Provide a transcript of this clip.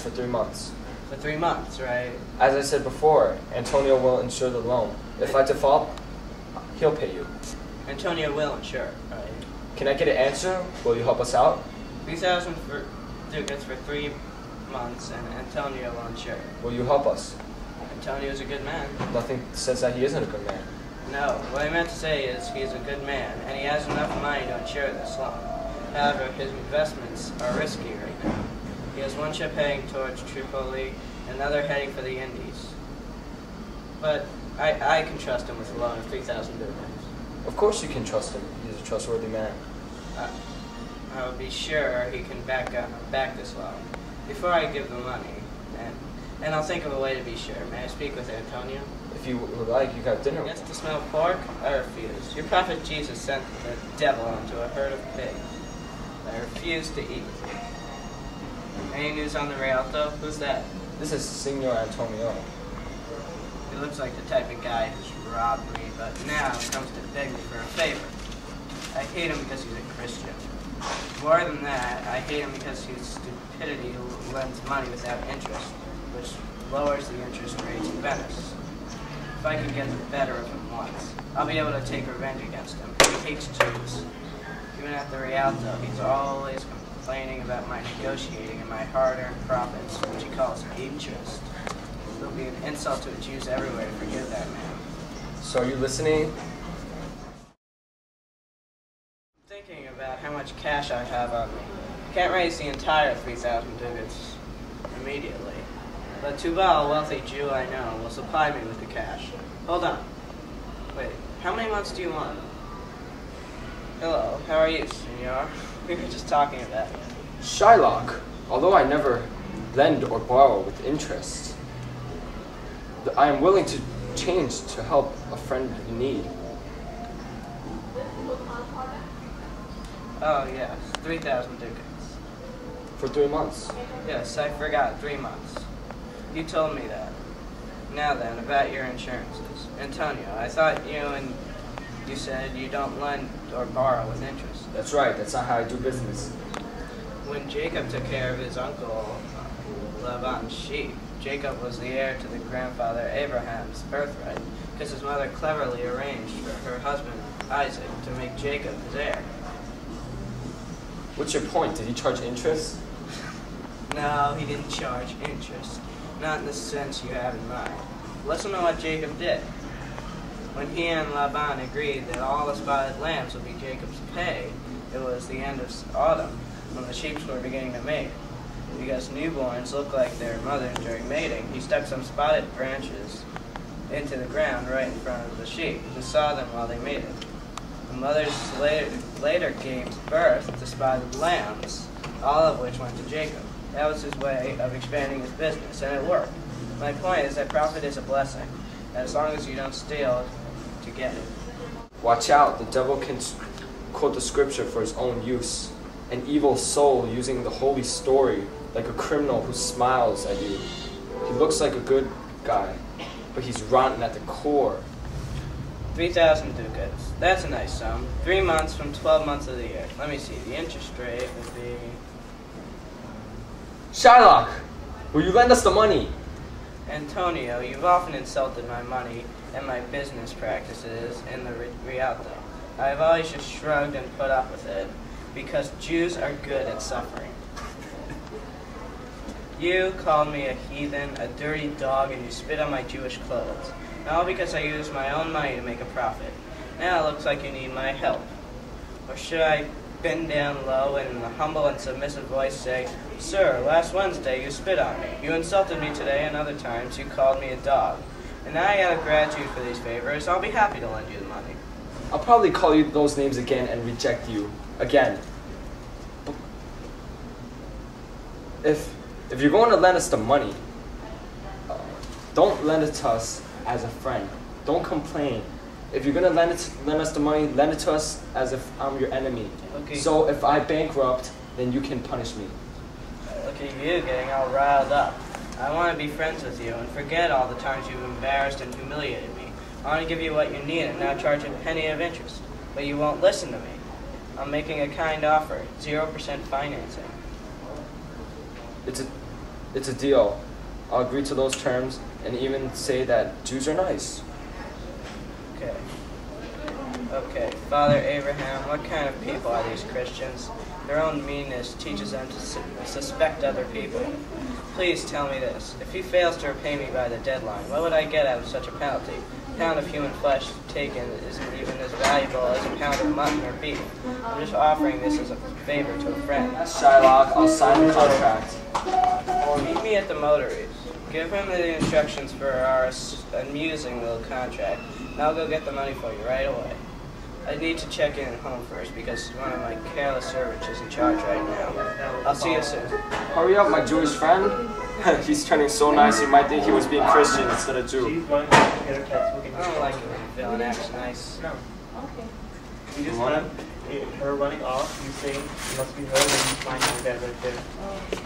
for 3 months. For 3 months, right? As I said before, Antonio will insure the loan. If I default, he'll pay you. Antonio will insure, right? Can I get an answer? Will you help us out? 3,000 ducats for 3 months, and Antonio will insure. Will you help us? Antonio's a good man. Nothing says that he isn't a good man. No, what I meant to say is he's a good man, and he has enough money to insure this loan. However, his investments are risky right now. He has one ship heading towards Tripoli, another heading for the Indies. But I can trust him with a loan of 3,000 ducats. Of course you can trust him. He's a trustworthy man. I will be sure he can back this loan before I give the money, and I'll think of a way to be sure. May I speak with Antonio? If you would like, you have dinner with Gets to smell pork? I refuse. Your prophet Jesus sent the devil into a herd of pigs. I refuse to eat. Any news on the Rialto? Who's that? This is Signor Antonio. He looks like the type of guy who's robbed me, but now comes to beg me for a favor. I hate him because he's a Christian. More than that, I hate him because his stupidity lends money without interest, which lowers the interest rates in Venice. If I can get the better of him once, I'll be able to take revenge against him. He hates Jews. Even at the Rialto, he's always complaining about my negotiating and my hard-earned profits, which he calls interest. It will be an insult to the Jews everywhere to forgive that man. So are you listening? Thinking about how much cash I have on me. Can't raise the entire 3,000 ducats immediately. But Tubal, a wealthy Jew I know, will supply me with the cash. Hold on. Wait, how many months do you want? Hello, how are you, senor? We were just talking about it. Shylock, although I never lend or borrow with interest, I am willing to change to help a friend in need. Oh, yes, 3,000 ducats. For 3 months. Yes, I forgot, 3 months. You told me that. Now then, about your insurances. Antonio, I thought you said you don't lend or borrow with interest. That's right, that's not how I do business. When Jacob took care of his uncle Laban's sheep, Jacob was the heir to the grandfather Abraham's birthright, because his mother cleverly arranged for her husband Isaac to make Jacob his heir. What's your point? Did he charge interest? No, he didn't charge interest. Not in the sense you have in mind. Listen to what Jacob did. When he and Laban agreed that all the spotted lambs would be Jacob's pay, it was the end of autumn, when the sheep were beginning to mate. Because newborns look like their mothers during mating, he stuck some spotted branches into the ground right in front of the sheep, and saw them while they mated. The mothers later gave birth to spotted lambs, all of which went to Jacob. That was his way of expanding his business, and it worked. My point is that profit is a blessing, as long as you don't steal to get it. Watch out, the devil can quote the scripture for his own use. An evil soul using the holy story like a criminal who smiles at you. He looks like a good guy, but he's rotten at the core. 3,000 ducats. That's a nice sum. 3 months from 12 months of the year. Let me see. The interest rate would be... Shylock, will you lend us the money? Antonio, you've often insulted my money and my business practices in the Rialto. I've always just shrugged and put up with it, because Jews are good at suffering. You called me a heathen, a dirty dog, and you spit on my Jewish clothes. All because I used my own money to make a profit. Now it looks like you need my help. Or should I bend down low and in a humble and submissive voice say, "Sir, last Wednesday you spit on me. You insulted me today, and other times you called me a dog. And now out of gratitude for these favors, I'll be happy to lend you the money." I'll probably call you those names again and reject you again. If you're going to lend us the money, don't lend it to us as a friend. Don't complain. If you're going to lend us the money, lend it to us as if I'm your enemy. Okay. So if I bankrupt, then you can punish me. Look at you getting all riled up. I want to be friends with you and forget all the times you've embarrassed and humiliated me. I want to give you what you need and not charge a penny of interest. But you won't listen to me. I'm making a kind offer, 0% financing. It's It's a deal. I'll agree to those terms and even say that Jews are nice. Okay. Okay, Father Abraham, what kind of people are these Christians? Their own meanness teaches them to suspect other people. Please tell me this. If he fails to repay me by the deadline, what would I get out of such a penalty? A pound of human flesh taken isn't even as valuable as a pound of mutton or beef. I'm just offering this as a favor to a friend. Shylock, I'll sign the contract. Meet me at the Motories. Give him the instructions for our amusing little contract, and I'll go get the money for you right away. I need to check in at home first because one of my careless servants is in charge right now. I'll see you soon. Hurry up, my Jewish friend. He's turning so nice you might think he was being Christian instead of Jew. I don't like it when Phil acts nice. No. Okay. You just have her running off, you say it must be her, and you find your dad right there.